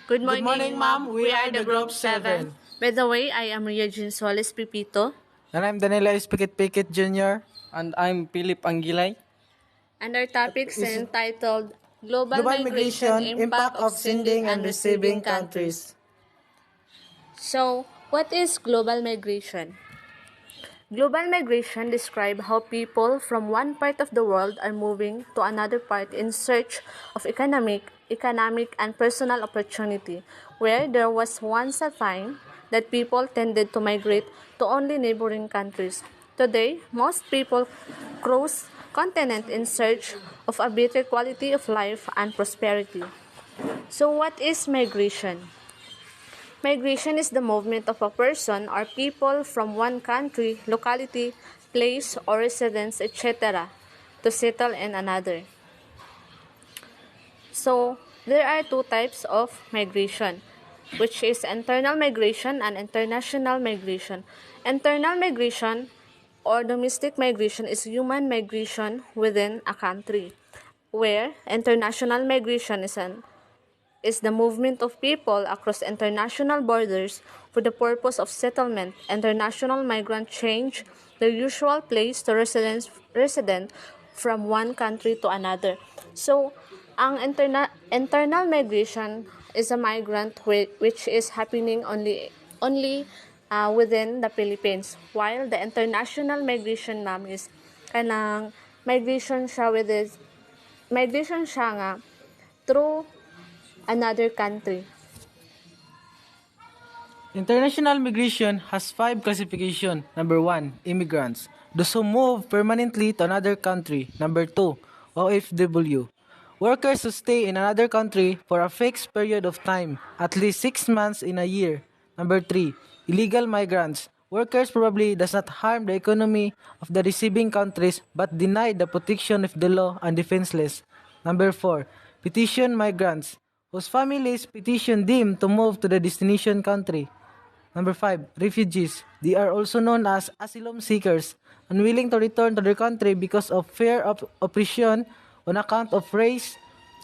Good Good morning, ma'am. We are the Group 7. By the way, I am Ria Jean Solis Pipito. And I'm Danilo Pikit Jr. And I'm Philip Angilay. And our topics Is- are entitled Global, Global Migration, Migration, Impact of Sending and Receiving Countries. So, what is global migration? Global migration describes how people from one part of the world are moving to another part in search of economic and personal opportunity, where there was once a time that people tended to migrate to only neighboring countries. Today, most people cross continent in search of a better quality of life and prosperity. So, what is migration? Migration is the movement of a person or people from one country, locality, place, or residence, etc., to settle in another. So, there are two types of migration, which is internal migration and international migration. Internal migration or domestic migration is human migration within a country, where international migration is the movement of people across international borders for the purpose of settlement. International migrants change their usual place to resident from one country to another. So, ang internal migration is a migrant which is happening only within the Philippines, while the international migration, ma'am, is kanang migration siya nga through another country. International migration has 5 classifications. Number 1, immigrants. Those who move permanently to another country. Number 2, OFW. Workers who stay in another country for a fixed period of time, at least 6 months in a year. Number 3, illegal migrants. Workers probably does not harm the economy of the receiving countries but deny the protection of the law and defenseless. Number 4, petition migrants, whose families petition them to move to the destination country. Number 5, refugees. They are also known as asylum seekers, unwilling to return to their country because of fear of oppression on account of race,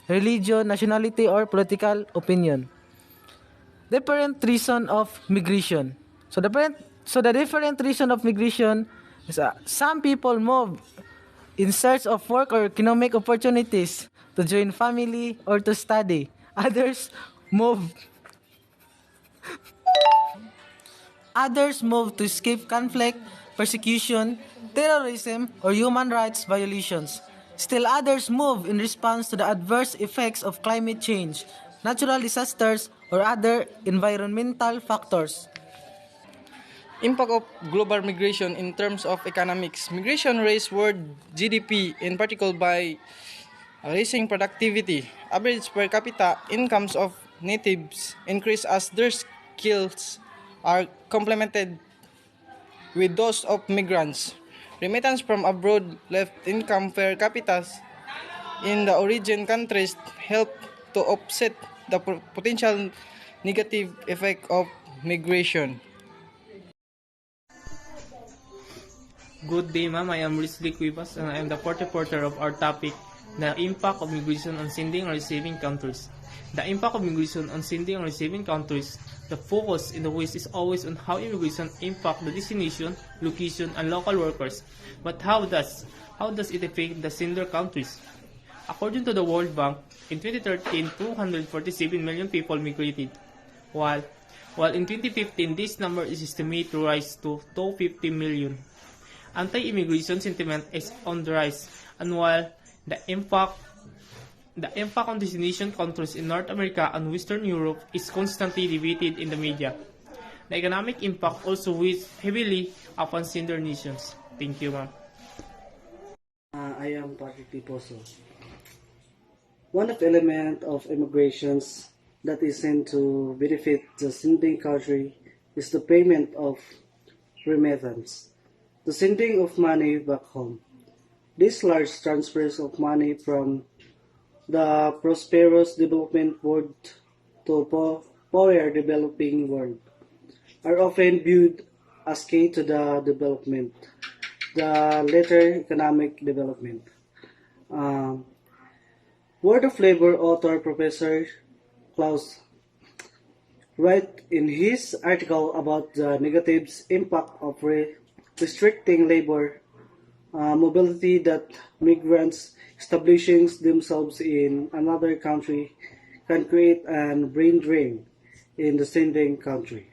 religion, nationality, or political opinion. Different reason of migration. So the different reason of migration is some people move in search of work or economic opportunities, to join family or to study. Move Others move to escape conflict, persecution, terrorism, or human rights violations. Still others move in response to the adverse effects of climate change, natural disasters, or other environmental factors. Impact of global migration in terms of economics. Migration raised world GDP, in particular by raising productivity. Average per capita incomes of natives increase as their skills are complemented with those of migrants. Remittance from abroad left income per capita in the origin countries help to offset the potential negative effect of migration. Good day, ma'am. I am Rizli Cuevas, and I am the fourth reporter of our topic, the impact of migration on sending and receiving countries. The impact of migration on sending and receiving countries. The focus in the West is always on how immigration impact the destination, location, and local workers. But how does it affect the sender countries? According to the World Bank, in 2013, 247 million people migrated, while in 2015 this number is estimated to rise to 250 million. Anti-immigration sentiment is on the rise, and while the impact on destination countries in North America and Western Europe is constantly debated in the media, the economic impact also weighs heavily upon sender nations. Thank you, ma'am. I am Patrick Tiposo. One of the elements of immigrations that is sent to benefit the sending country is the payment of remittance, the sending of money back home. These large transfers of money from the prosperous development world to poor developing world are often viewed as key to the development, the later economic development. Um, Word of Labor author Professor Klaus write in his article about the negative impact of restricting labor mobility, that migrants establishing themselves in another country can create a brain drain in the sending country.